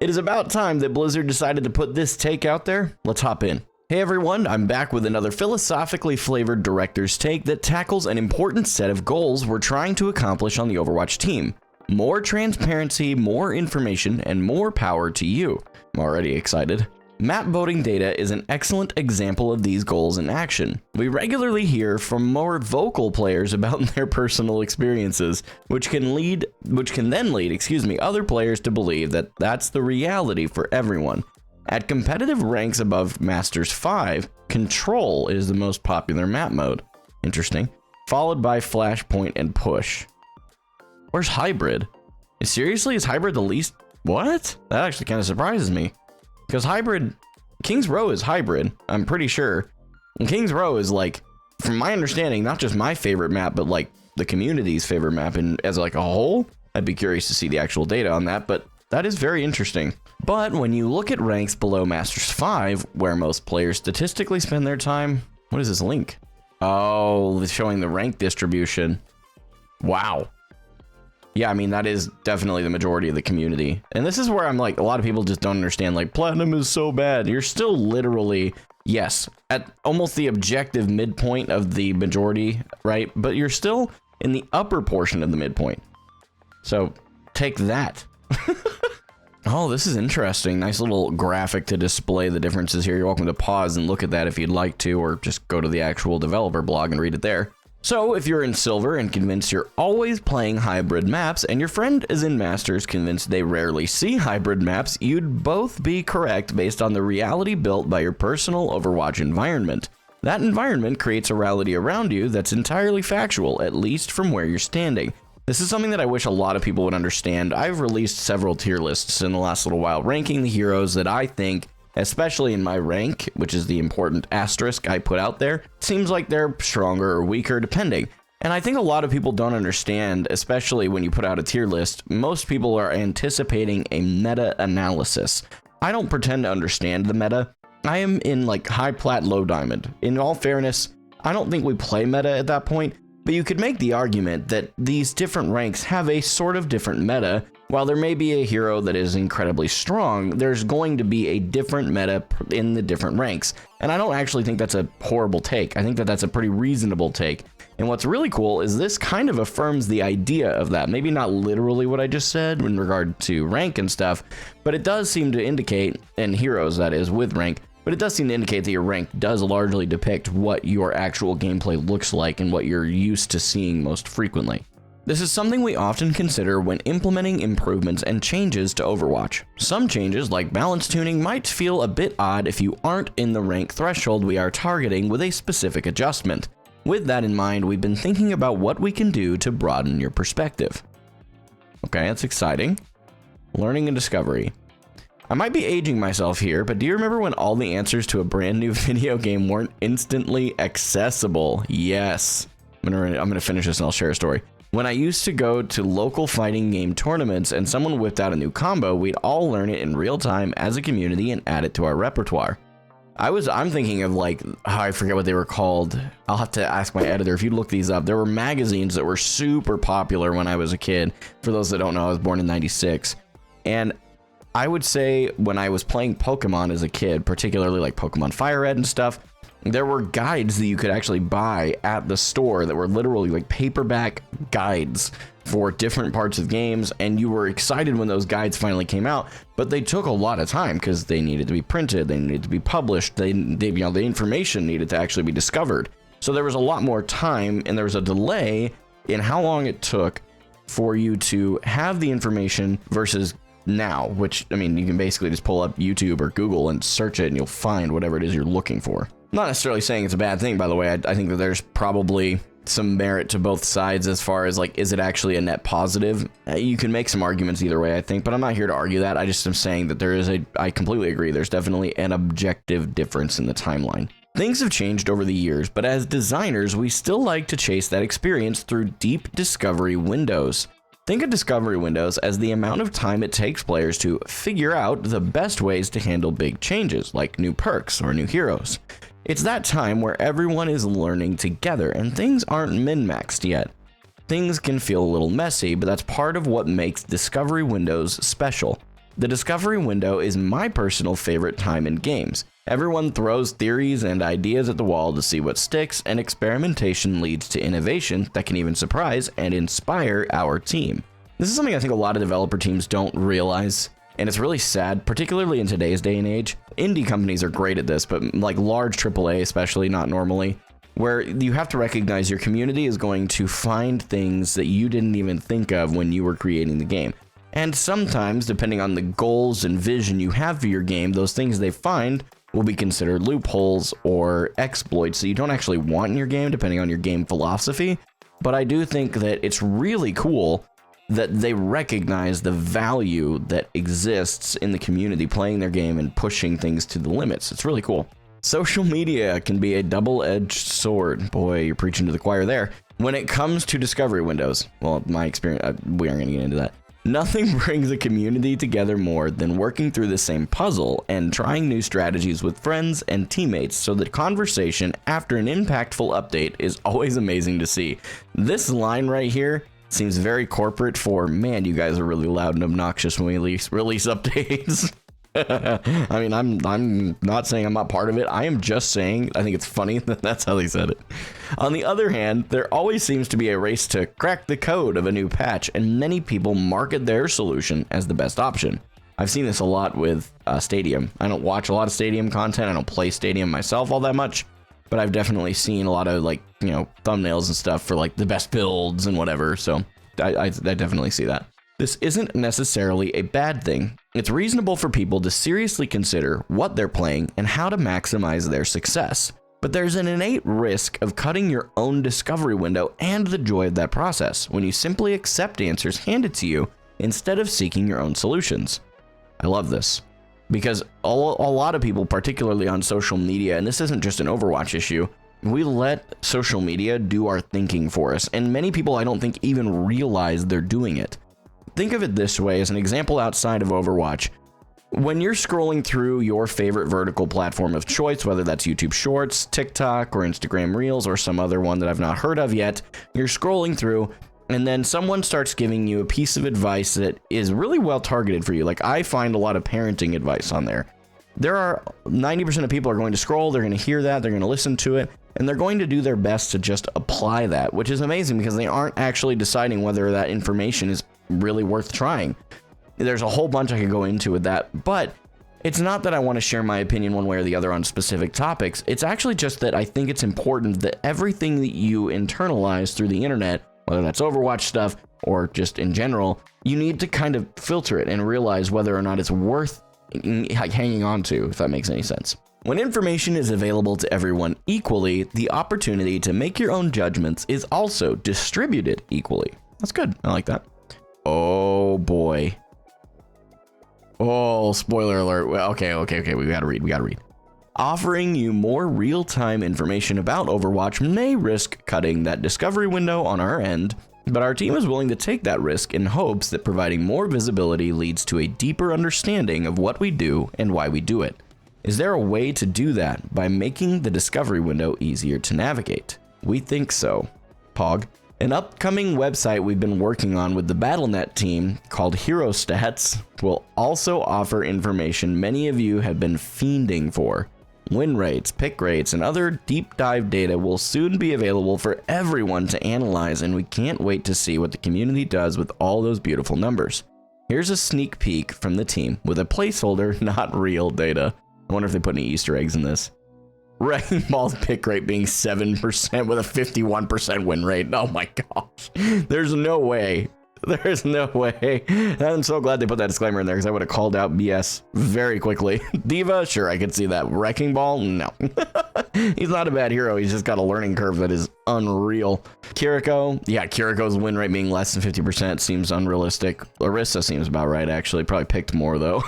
It is about time that Blizzard decided to put this take out there. Let's hop in. Hey everyone, I'm back with another philosophically flavored director's take that tackles an important set of goals we're trying to accomplish on the Overwatch team. More transparency, more information, and more power to you. I'm already excited. Map voting data is an excellent example of these goals in action. We regularly hear from more vocal players about their personal experiences, which can then lead other players to believe that that's the reality for everyone. At competitive ranks above Masters 5, Control is the most popular map mode. Interesting. Followed by Flashpoint and Push. Where's Hybrid? Seriously, is Hybrid the least? What? That actually kind of surprises me. Because Hybrid, King's Row is Hybrid, I'm pretty sure. And King's Row is like, from my understanding, not just my favorite map, but like the community's favorite map. And as like a whole, I'd be curious to see the actual data on that, but that is very interesting. But when you look at ranks below Masters 5, where most players statistically spend their time, what is this link? Oh, it's showing the rank distribution. Wow. Yeah, I mean, that is definitely the majority of the community. And this is where I'm like, a lot of people just don't understand, like, Platinum is so bad. You're still literally, yes, at almost the objective midpoint of the majority, right? But you're still in the upper portion of the midpoint. So take that. Oh, this is interesting. Nice little graphic to display the differences here. You're welcome to pause and look at that if you'd like to, or just go to the actual developer blog and read it there. So if you're in Silver and convinced you're always playing hybrid maps, and your friend is in Masters convinced they rarely see hybrid maps, you'd both be correct based on the reality built by your personal Overwatch environment. That environment creates a reality around you that's entirely factual, at least from where you're standing. This is something that I wish a lot of people would understand. I've released several tier lists in the last little while, ranking the heroes that I think, especially in my rank, which is the important asterisk I put out there, seems like they're stronger or weaker depending. And I think a lot of people don't understand, especially when you put out a tier list, most people are anticipating a meta-analysis. I don't pretend to understand the meta. I am in like high plat, low diamond. In all fairness, I don't think we play meta at that point, but you could make the argument that these different ranks have a sort of different meta. While there may be a hero that is incredibly strong, there's going to be a different meta in the different ranks. And I don't actually think that's a horrible take. I think that that's a pretty reasonable take. And what's really cool is this kind of affirms the idea of that. Maybe not literally what I just said in regard to rank and stuff, but it does seem to indicate, and heroes that is with rank, but it does seem to indicate that your rank does largely depict what your actual gameplay looks like and what you're used to seeing most frequently. This is something we often consider when implementing improvements and changes to Overwatch. Some changes, like balance tuning, might feel a bit odd if you aren't in the rank threshold we are targeting with a specific adjustment. With that in mind, we've been thinking about what we can do to broaden your perspective. Okay, that's exciting. Learning and discovery. I might be aging myself here, but do you remember when all the answers to a brand new video game weren't instantly accessible? Yes. I'm gonna finish this and I'll share a story. When I used to go to local fighting game tournaments and someone whipped out a new combo, we'd all learn it in real time as a community and add it to our repertoire. I'm thinking of like, I forget what they were called. I'll have to ask my editor if you look these up. There were magazines that were super popular when I was a kid. For those that don't know, I was born in '96. And I would say when I was playing Pokemon as a kid, particularly like Pokemon Fire Red and stuff, there were guides that you could actually buy at the store that were literally like paperback guides for different parts of games, and you were excited when those guides finally came out, but they took a lot of time because they needed to be printed, they needed to be published, the information needed to actually be discovered. So there was a lot more time, and there was a delay in how long it took for you to have the information versus now, which, I mean, you can basically just pull up YouTube or Google and search it and you'll find whatever it is you're looking for. I'm not necessarily saying it's a bad thing, by the way. I think that there's probably some merit to both sides as far as like, is it actually a net positive? You can make some arguments either way, I think, but I'm not here to argue that. I just am saying that I completely agree. There's definitely an objective difference in the timeline. Things have changed over the years, but as designers, we still like to chase that experience through deep discovery windows. Think of discovery windows as the amount of time it takes players to figure out the best ways to handle big changes, like new perks or new heroes. It's that time where everyone is learning together and things aren't min-maxed yet. Things can feel a little messy, but that's part of what makes discovery windows special. The discovery window is my personal favorite time in games. Everyone throws theories and ideas at the wall to see what sticks, and experimentation leads to innovation that can even surprise and inspire our team. This is something I think a lot of developer teams don't realize, and it's really sad, particularly in today's day and age. Indie companies are great at this, but like large AAA especially, not normally, where you have to recognize your community is going to find things that you didn't even think of when you were creating the game. And sometimes, depending on the goals and vision you have for your game, those things they find will be considered loopholes or exploits that you don't actually want in your game, depending on your game philosophy. But I do think that it's really cool that they recognize the value that exists in the community playing their game and pushing things to the limits. It's really cool. Social media can be a double-edged sword. Boy, you're preaching to the choir there. When it comes to discovery windows, well, my experience, we aren't going to get into that. Nothing brings a community together more than working through the same puzzle and trying new strategies with friends and teammates, so the conversation after an impactful update is always amazing to see. This line right here seems very corporate for, man, you guys are really loud and obnoxious when we release updates. I mean, I'm not saying I'm not part of it. I am just saying I think it's funny that that's how they said it. On the other hand, there always seems to be a race to crack the code of a new patch, and many people market their solution as the best option. I've seen this a lot with Stadium. I don't watch a lot of Stadium content. I don't play Stadium myself all that much, but I've definitely seen a lot of, like, you know, thumbnails and stuff for like the best builds and whatever. So I definitely see that. This isn't necessarily a bad thing. It's reasonable for people to seriously consider what they're playing and how to maximize their success. But there's an innate risk of cutting your own discovery window and the joy of that process when you simply accept answers handed to you instead of seeking your own solutions. I love this because a lot of people, particularly on social media, and this isn't just an Overwatch issue, we let social media do our thinking for us, and many people I don't think even realize they're doing it. Think of it this way, as an example outside of Overwatch. When you're scrolling through your favorite vertical platform of choice, whether that's YouTube Shorts, TikTok, or Instagram Reels, or some other one that I've not heard of yet, you're scrolling through, and then someone starts giving you a piece of advice that is really well targeted for you. Like, I find a lot of parenting advice on there. There are 90% of people are going to scroll, they're going to hear that, they're going to listen to it, and they're going to do their best to just apply that, which is amazing because they aren't actually deciding whether that information is really worth trying. There's a whole bunch I could go into with that, but it's not that I want to share my opinion one way or the other on specific topics. It's actually just that I think it's important that everything that you internalize through the internet, whether that's Overwatch stuff or just in general, you need to kind of filter it and realize whether or not it's worth hanging on to, if that makes any sense. When information is available to everyone equally, the opportunity to make your own judgments is also distributed equally. That's good. I like that. Oh boy. Oh, spoiler alert. Well, okay. We gotta read. Offering you more real-time information about Overwatch may risk cutting that discovery window on our end, but our team is willing to take that risk in hopes that providing more visibility leads to a deeper understanding of what we do and why we do it. Is there a way to do that by making the discovery window easier to navigate? We think so. Pog. An upcoming website we've been working on with the BattleNet team called Hero Stats will also offer information many of you have been fiending for. Win rates, pick rates, and other deep dive data will soon be available for everyone to analyze, and we can't wait to see what the community does with all those beautiful numbers. Here's a sneak peek from the team with a placeholder, not real data. I wonder if they put any Easter eggs in this. Wrecking Ball's pick rate being 7% with a 51% win rate. Oh my gosh. There's no way. There's no way. I'm so glad they put that disclaimer in there because I would have called out BS very quickly. Diva, sure, I could see that. Wrecking Ball, no. He's not a bad hero. He's just got a learning curve that is unreal. Kiriko, yeah, Kiriko's win rate being less than 50% seems unrealistic. Larissa seems about right, actually. Probably picked more, though.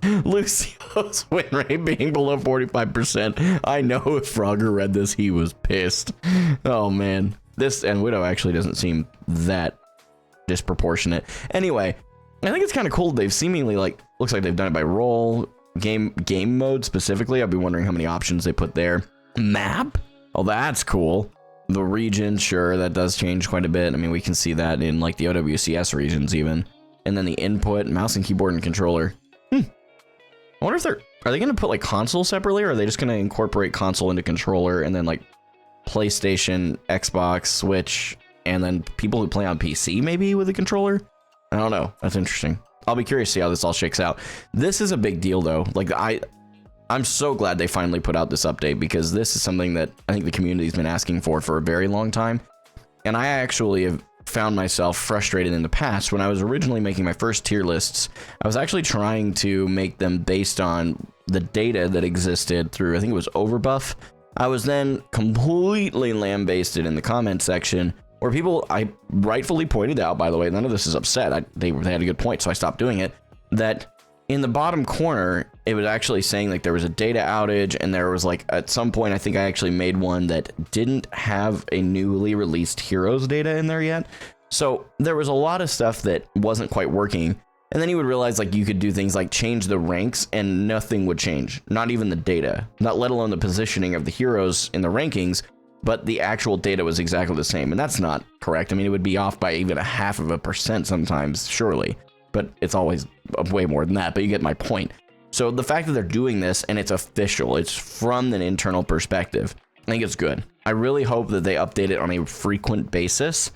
Lucio's win rate being below 45%. I know if Frogger read this, he was pissed. Oh, man. This, and Widow actually doesn't seem that disproportionate. Anyway, I think it's kind of cool. They've seemingly, like, looks like they've done it by role, game mode specifically. I'd be wondering how many options they put there. Map? Oh, that's cool. The region, sure, that does change quite a bit. I mean, we can see that in, like, the OWCS regions even. and then the input, mouse and keyboard and controller. I wonder if are they going to put like console separately, or are they just going to incorporate console into controller and then like PlayStation, Xbox, Switch, and then people who play on PC maybe with a controller? I don't know. That's interesting. I'll be curious to see how this all shakes out. This is a big deal though. Like I'm so glad they finally put out this update, because this is something that I think the community's been asking for a very long time. And I actually have found myself frustrated in the past. When I was originally making my first tier lists, I was actually trying to make them based on the data that existed through, I think it was Overbuff. I was then completely lambasted in the comment section, where people, I rightfully pointed out, by the way, none of this is upset, they had a good point, so I stopped doing it, that in the bottom corner, it was actually saying like there was a data outage, and there was like, at some point, I think I actually made one that didn't have a newly released heroes data in there yet. So there was a lot of stuff that wasn't quite working. And then you would realize like you could do things like change the ranks and nothing would change. Not even the data, not let alone the positioning of the heroes in the rankings, but the actual data was exactly the same. And that's not correct. I mean, it would be off by even 0.5% sometimes, surely, but it's always way more than that. But you get my point. So the fact that they're doing this and it's official, it's from an internal perspective, I think it's good. I really hope that they update it on a frequent basis.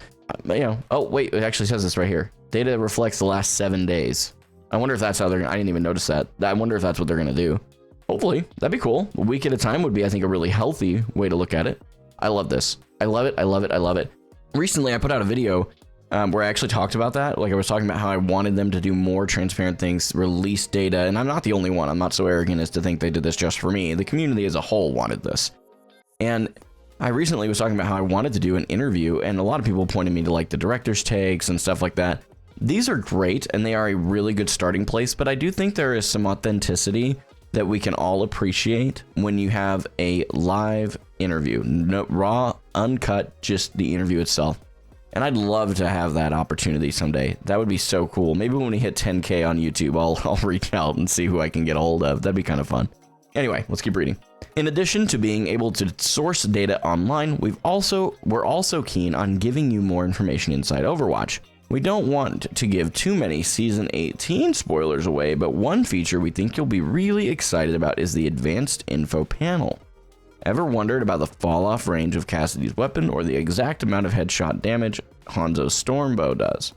You know, oh wait, it actually says this right here. Data reflects the last 7 days. I wonder if that's how I didn't even notice that. I wonder if that's what they're gonna do. Hopefully, that'd be cool. A week at a time would be, I think, a really healthy way to look at it. I love this. I love it. I love it. I love it. Recently, I put out a video where I actually talked about that. Like I was talking about how I wanted them to do more transparent things, release data, and I'm not the only one. I'm not so arrogant as to think they did this just for me. The community as a whole wanted this. And I recently was talking about how I wanted to do an interview, and a lot of people pointed me to like the director's takes and stuff like that. These are great, and they are a really good starting place, but I do think there is some authenticity that we can all appreciate when you have a live interview. No, raw, uncut, just the interview itself. And I'd love to have that opportunity someday. That would be so cool. Maybe when we hit 10K on YouTube, I'll reach out and see who I can get a hold of. That'd be kind of fun. Anyway, let's keep reading. In addition to being able to source data online, we're also keen on giving you more information inside Overwatch. We don't want to give too many Season 18 spoilers away, but one feature we think you'll be really excited about is the Advanced Info panel. Ever wondered about the fall-off range of Cassidy's weapon or the exact amount of headshot damage Hanzo's Stormbow does?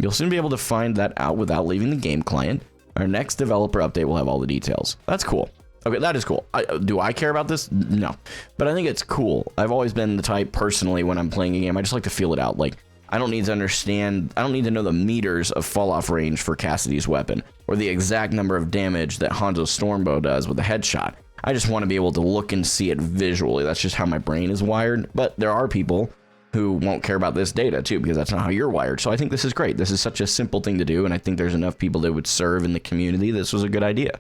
You'll soon be able to find that out without leaving the game client. Our next developer update will have all the details. That's cool. Okay, that is cool. Do I care about this? No. But I think it's cool. I've always been the type, personally, when I'm playing a game, I just like to feel it out. Like, I don't need to understand, I don't need to know the meters of fall-off range for Cassidy's weapon, or the exact number of damage that Hanzo's Stormbow does with a headshot. I just want to be able to look and see it visually. That's just how my brain is wired. But there are people who won't care about this data too, because that's not how you're wired. So I think this is great. This is such a simple thing to do, and I think there's enough people that would serve in the community. This was a good idea.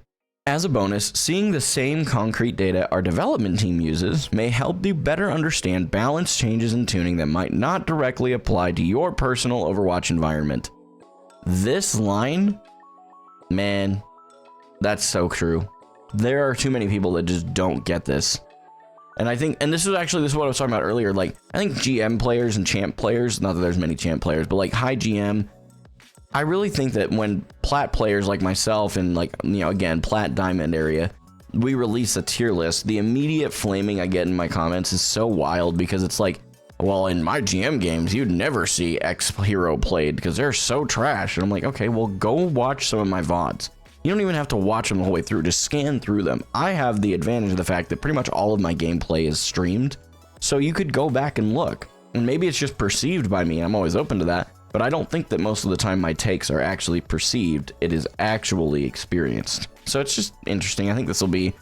As a bonus, seeing the same concrete data our development team uses may help you better understand balance changes and tuning that might not directly apply to your personal Overwatch environment. This line, man, that's so true. There are too many people that just don't get this. And I think, and this is what I was talking about earlier, like, I think GM players and champ players, not that there's many champ players, but like high GM, I really think that when plat players like myself and like, you know, again, plat diamond area, we release a tier list, the immediate flaming I get in my comments is so wild, because it's like, well, in my GM games, you'd never see X hero played because they're so trash. And I'm like, okay, well, go watch some of my VODs. You don't even have to watch them the whole way through, just scan through them. I have the advantage of the fact that pretty much all of my gameplay is streamed, so you could go back and look. And maybe it's just perceived by me, I'm always open to that, but I don't think that most of the time my takes are actually perceived, it is actually experienced. So it's just interesting. I think this will be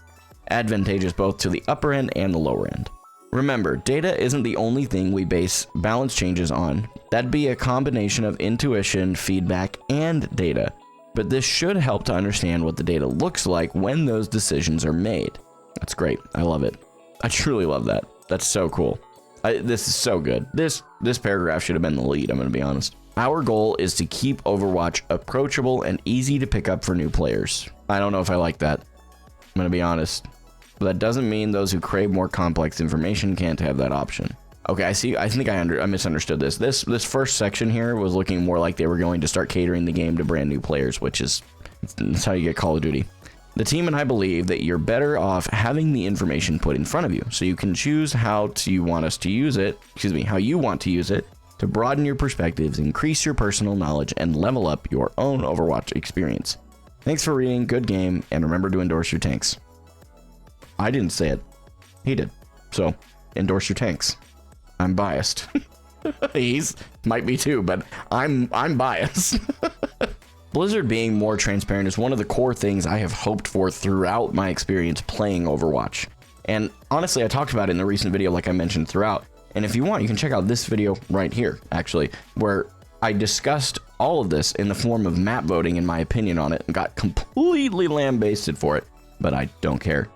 advantageous both to the upper end and the lower end. Remember, data isn't the only thing we base balance changes on. That'd be a combination of intuition, feedback, and data. But this should help to understand what the data looks like when those decisions are made. That's great. I love it. I truly love that. That's so cool. This is so good. This paragraph should have been the lead, I'm going to be honest. Our goal is to keep Overwatch approachable and easy to pick up for new players. I don't know if I like that. I'm going to be honest. But that doesn't mean those who crave more complex information can't have that option. Okay, I see. I think I misunderstood this. This first section here was looking more like they were going to start catering the game to brand new players, which is that's how you get Call of Duty. The team and I believe that you're better off having the information put in front of you, so you can choose how you want to use it to broaden your perspectives, increase your personal knowledge, and level up your own Overwatch experience. Thanks for reading. Good game, and remember to endorse your tanks. I didn't say it. He did. So, endorse your tanks. I'm biased. He's might be too, but I'm biased. Blizzard being more transparent is one of the core things I have hoped for throughout my experience playing Overwatch. And honestly, I talked about it in the recent video like I mentioned throughout. And if you want, you can check out this video right here, actually, where I discussed all of this in the form of map voting and my opinion on it and got completely lambasted for it, but I don't care.